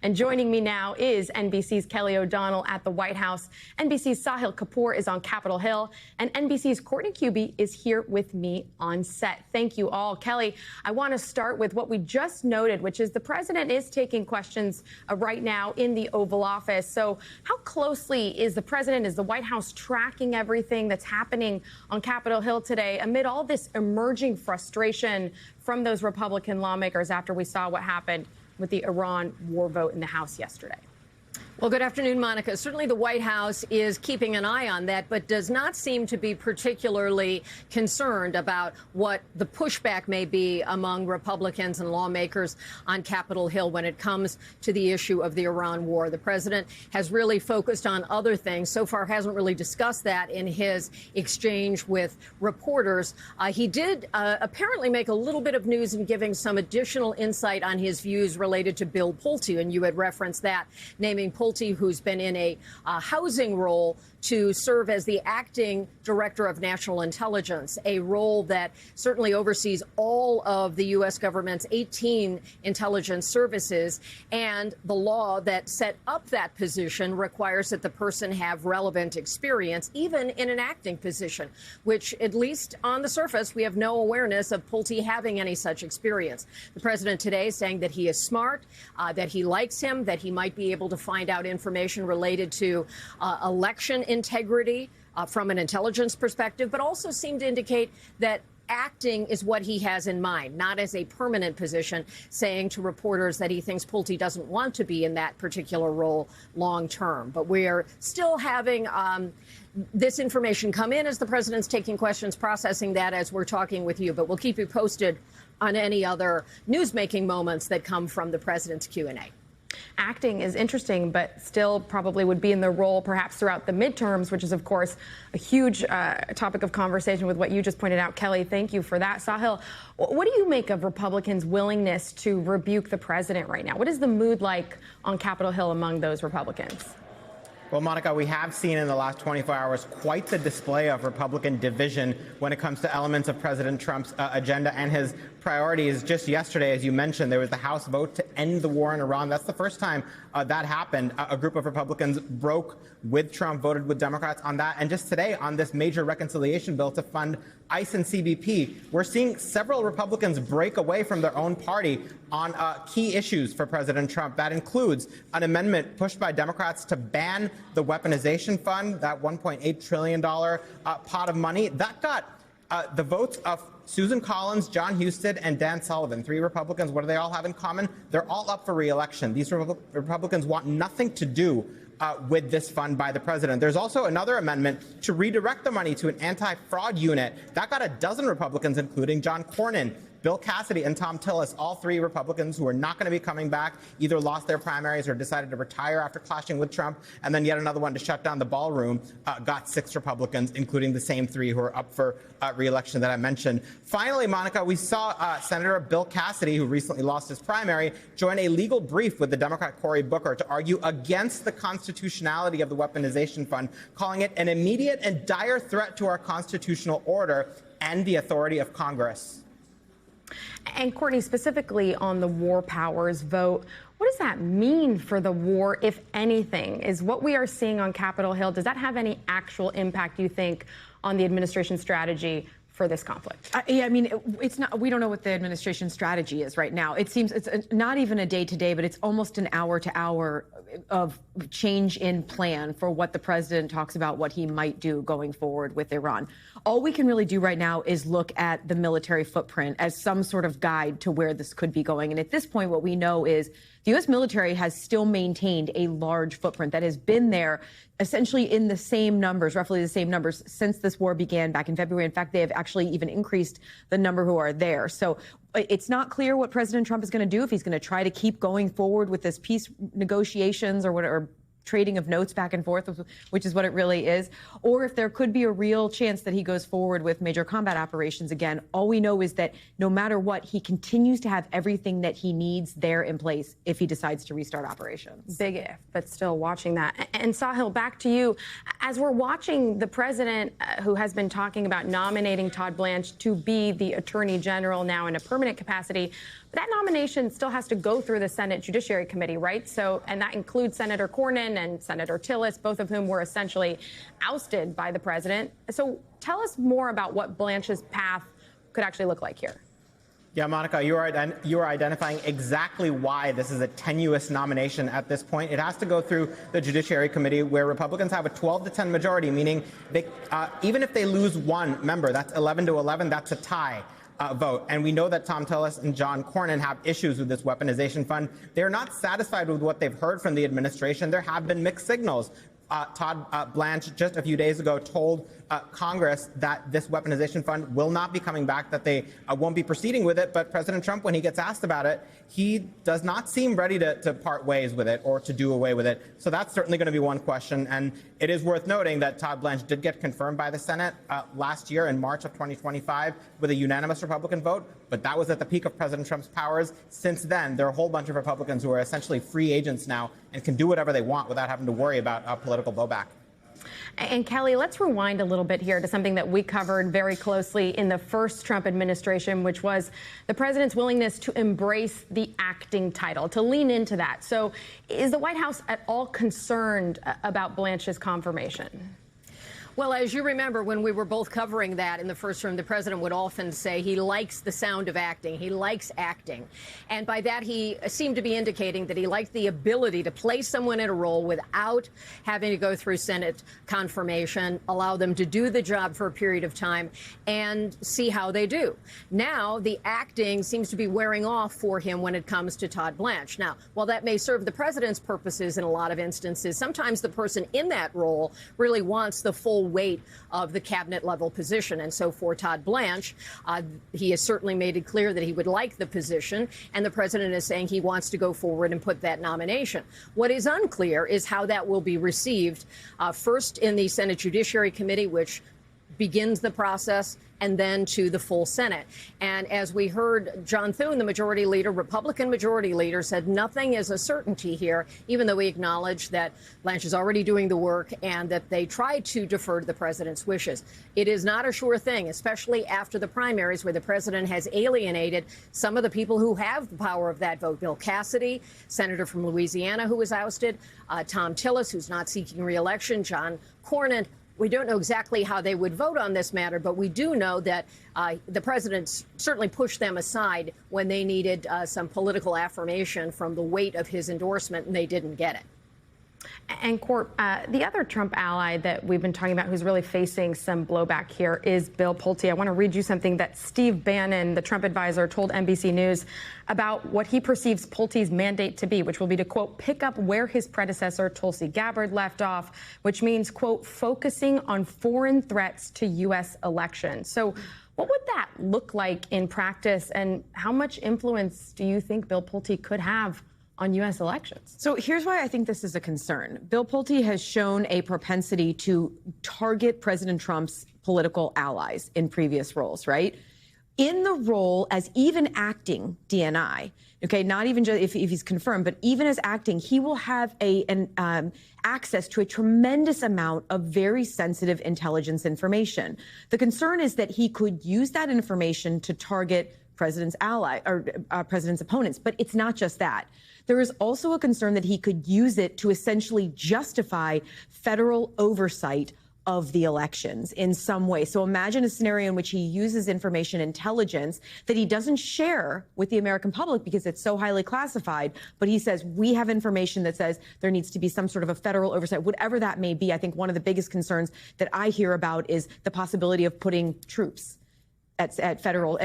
And joining me now is NBC's Kelly O'Donnell at the White House. NBC's Sahil Kapur is on Capitol Hill. And NBC's Courtney Kube is here with me on set. Thank you all. Kelly, I want to start with what we just noted, which is the president is taking questions right now in the Oval Office. So how closely is the president, is the White House tracking everything that's happening on Capitol Hill today amid all this emerging frustration from those Republican lawmakers after we saw what happened with the Iran war vote in the House yesterday? Well, good afternoon, Monica. Certainly the White House is keeping an eye on that, but does not seem to be particularly concerned about what the pushback may be among Republicans and lawmakers on Capitol Hill when it comes to the issue of the Iran war. The president has really focused on other things. So far hasn't really discussed that in his exchange with reporters. He did apparently make a little bit of news in giving some additional insight on his views related to Bill Pulte, and you had referenced that, naming Pulte, who's been in a housing role, to serve as the acting director of national intelligence, a role that certainly oversees all of the U.S. government's 18 intelligence services. And the law that set up that position requires that the person have relevant experience, even in an acting position, which, at least on the surface, we have no awareness of Pulte having any such experience. The president today is saying that he is smart, that he likes him, that he might be able to find out information related to election integrity from an intelligence perspective, but also seemed to indicate that acting is what he has in mind, not as a permanent position, saying to reporters that he thinks Pulte doesn't want to be in that particular role long term. But we are still having this information come in as the president's taking questions, processing that as we're talking with you. But we'll keep you posted on any other newsmaking moments that come from the president's Q&A. Acting is interesting, but still probably would be in the role perhaps throughout the midterms, which is, of course, a huge topic of conversation with what you just pointed out. Kelly, thank you for that. Sahil, what do you make of Republicans' willingness to rebuke the president right now? What is the mood like on Capitol Hill among those Republicans? Well, Monica, we have seen in the last 24 hours quite the display of Republican division when it comes to elements of President Trump's agenda and his priorities. Just yesterday, as you mentioned, there was the House vote to end the war in Iran. That's the first time that happened. A group of Republicans broke with Trump, voted with Democrats on that. And just today, on this major reconciliation bill to fund ICE and CBP, we're seeing several Republicans break away from their own party on key issues for President Trump. That includes an amendment pushed by Democrats to ban the weaponization fund, that $1.8 trillion pot of money. That got the votes of Susan Collins, John Husted, and Dan Sullivan, three Republicans. What do they all have in common? They're all up for re-election. These Republicans want nothing to do with this fund by the president. There's also another amendment to redirect the money to an anti-fraud unit. That got a dozen Republicans, including John Cornyn, Bill Cassidy, and Tom Tillis, all three Republicans who are not going to be coming back, either lost their primaries or decided to retire after clashing with Trump. And then yet another one to shut down the ballroom got 6 Republicans, including the same 3 who are up for re-election that I mentioned. Finally, Monica, we saw Senator Bill Cassidy, who recently lost his primary, join a legal brief with the Democrat Cory Booker to argue against the constitutionality of the weaponization fund, calling it an immediate and dire threat to our constitutional order and the authority of Congress. And Courtney, specifically on the war powers vote, what does that mean for the war, if anything? Is what we are seeing on Capitol Hill, does that have any actual impact, you think, on the administration's strategy for this conflict? Yeah, I mean, it's not. We don't know what the administration strategy is right now. It seems it's not even a day-to-day, but it's almost an hour-to-hour of change in plan for what the president talks about, what he might do going forward with Iran. All we can really do right now is look at the military footprint as some sort of guide to where this could be going. And at this point, what we know is the U.S. military has still maintained a large footprint that has been there essentially in the same numbers, roughly the same numbers, since this war began back in February. In fact, they have actually even increased the number who are there. So it's not clear what President Trump is going to do, if he's going to try to keep going forward with this peace negotiations or whatever, trading of notes back and forth, which is what it really is, or if there could be a real chance that he goes forward with major combat operations again. All we know is that no matter what, he continues to have everything that he needs there in place if he decides to restart operations. Big if, but still watching that. And Sahil, back to you. As we're watching the president, who has been talking about nominating Todd Blanche to be the attorney general now in a permanent capacity, that nomination still has to go through the Senate Judiciary Committee, right? So, and that includes Senator Cornyn and Senator Tillis, both of whom were essentially ousted by the president. So tell us more about what Blanche's path could actually look like here. Yeah, Monica, you are identifying exactly why this is a tenuous nomination at this point. It has to go through the Judiciary Committee, where Republicans have a 12-10 majority, meaning they, even if they lose one member, that's 11-11, that's a tie vote. And we know that Tom Tillis and John Cornyn have issues with this weaponization fund. They're not satisfied with what they've heard from the administration. There have been mixed signals. Todd Blanche just a few days ago told Congress that this weaponization fund will not be coming back, that they won't be proceeding with it. But President Trump, when he gets asked about it, he does not seem ready to part ways with it or to do away with it. So that's certainly going to be one question. And it is worth noting that Todd Blanche did get confirmed by the Senate last year in March of 2025 with a unanimous Republican vote. But that was at the peak of President Trump's powers. Since then, there are a whole bunch of Republicans who are essentially free agents now and can do whatever they want without having to worry about political blowback. And Kelly, let's rewind a little bit here to something that we covered very closely in the first Trump administration, which was the president's willingness to embrace the acting title, to lean into that. So is the White House at all concerned about Blanche's confirmation? Well, as you remember, when we were both covering that in the first room, the president would often say he likes the sound of acting. He likes acting. And by that, he seemed to be indicating that he liked the ability to place someone in a role without having to go through Senate confirmation, allow them to do the job for a period of time and see how they do. Now, the acting seems to be wearing off for him when it comes to Todd Blanche. Now, while that may serve the president's purposes in a lot of instances, sometimes the person in that role really wants the full weight of the cabinet level position. And so for Todd Blanche, he has certainly made it clear that he would like the position. And the president is saying he wants to go forward and put that nomination. What is unclear is how that will be received, first in the Senate Judiciary Committee, which begins the process, and then to the full Senate. And as we heard, John Thune, the majority leader, Republican majority leader, said nothing is a certainty here, even though he acknowledged that Blanche is already doing the work and that they tried to defer to the president's wishes. It is not a sure thing, especially after the primaries, where the president has alienated some of the people who have the power of that vote. Bill Cassidy, senator from Louisiana, who was ousted, Tom Tillis, who's not seeking re-election, John Cornyn. We don't know exactly how they would vote on this matter, but we do know that the president certainly pushed them aside when they needed some political affirmation from the weight of his endorsement, and they didn't get it. And Court, the other Trump ally that we've been talking about who's really facing some blowback here is Bill Pulte. I want to read you something that Steve Bannon, the Trump advisor, told NBC News about what he perceives Pulte's mandate to be, which will be to, quote, pick up where his predecessor Tulsi Gabbard left off, which means, quote, focusing on foreign threats to U.S. elections. So what would that look like in practice, and how much influence do you think Bill Pulte could have on U.S. elections? So here's why I think this is a concern. Bill Pulte has shown a propensity to target President Trump's political allies in previous roles, right? In the role as even acting DNI, okay, not even just if he's confirmed, but even as acting, he will have access to a tremendous amount of very sensitive intelligence information. The concern is that he could use that information to target president's ally or president's opponents, but it's not just that. There is also a concern that he could use it to essentially justify federal oversight of the elections in some way. So imagine a scenario in which he uses information intelligence that he doesn't share with the American public because it's so highly classified, but he says, we have information that says there needs to be some sort of a federal oversight, whatever that may be. I think one of the biggest concerns that I hear about is the possibility of putting troops at federal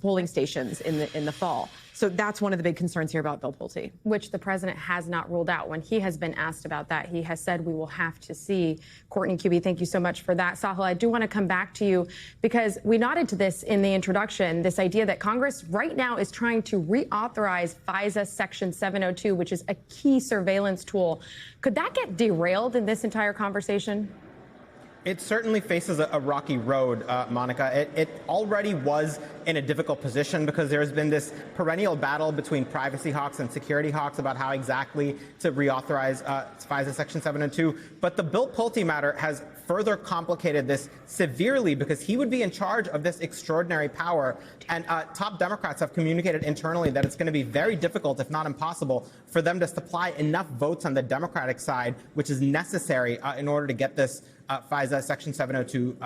polling stations in the fall. So that's one of the big concerns here about Bill Pulte. Which the president has not ruled out. When he has been asked about that, he has said we will have to see. Courtney, Kube, thank you so much for that. Sahil, I do want to come back to you because we nodded to this in the introduction, this idea that Congress right now is trying to reauthorize FISA Section 702, which is a key surveillance tool. Could that get derailed in this entire conversation? It certainly faces a rocky road, Monica. It already was in a difficult position because there's been this perennial battle between privacy hawks and security hawks about how exactly to reauthorize FISA Section 702. But the Bill Pulte matter has further complicated this severely because he would be in charge of this extraordinary power. And top Democrats have communicated internally that it's going to be very difficult, if not impossible, for them to supply enough votes on the Democratic side, which is necessary in order to get this FISA Section 702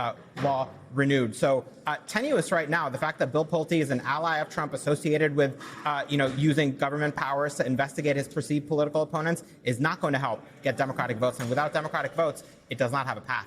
law renewed. So tenuous right now, the fact that Bill Pulte is an ally of Trump associated with, using government powers to investigate his perceived political opponents is not going to help get Democratic votes. And without Democratic votes, it does not have a path.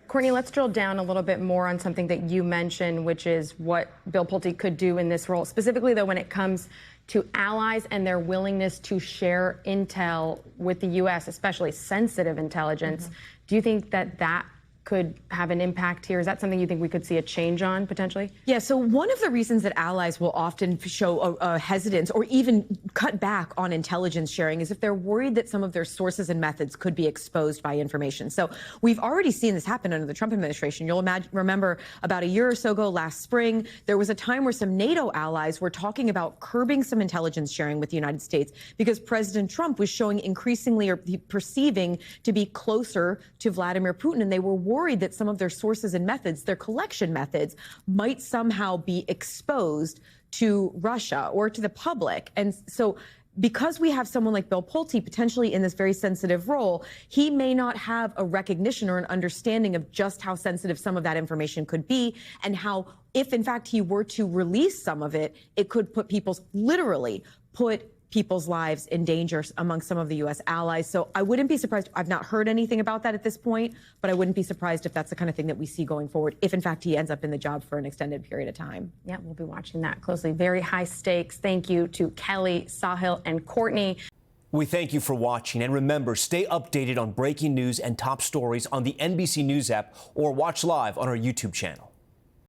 Courtney, let's drill down a little bit more on something that you mentioned, which is what Bill Pulte could do in this role, specifically, though, when it comes to allies and their willingness to share intel with the U.S., especially sensitive intelligence. Do you think that that could have an impact here? Is that something you think we could see a change on potentially? Yeah, so one of the reasons that allies will often show a hesitance or even cut back on intelligence sharing is if they're worried that some of their sources and methods could be exposed by information. So we've already seen this happen under the Trump administration. You'll remember about a year or so ago last spring, there was a time where some NATO allies were talking about curbing some intelligence sharing with the United States because President Trump was showing increasingly or perceiving to be closer to Vladimir Putin, and they were worried that some of their sources and methods, their collection methods, might somehow be exposed to Russia or to the public. And so because we have someone like Bill Pulte potentially in this very sensitive role, he may not have a recognition or an understanding of just how sensitive some of that information could be and how, if in fact he were to release some of it, it could put people's lives in danger among some of the U.S. allies. So I wouldn't be surprised. I've not heard anything about that at this point, but I wouldn't be surprised if that's the kind of thing that we see going forward, if in fact he ends up in the job for an extended period of time. Yeah, we'll be watching that closely. Very high stakes. Thank you to Kelly, Sahil, and Courtney. We thank you for watching. And remember, stay updated on breaking news and top stories on the NBC News app or watch live on our YouTube channel.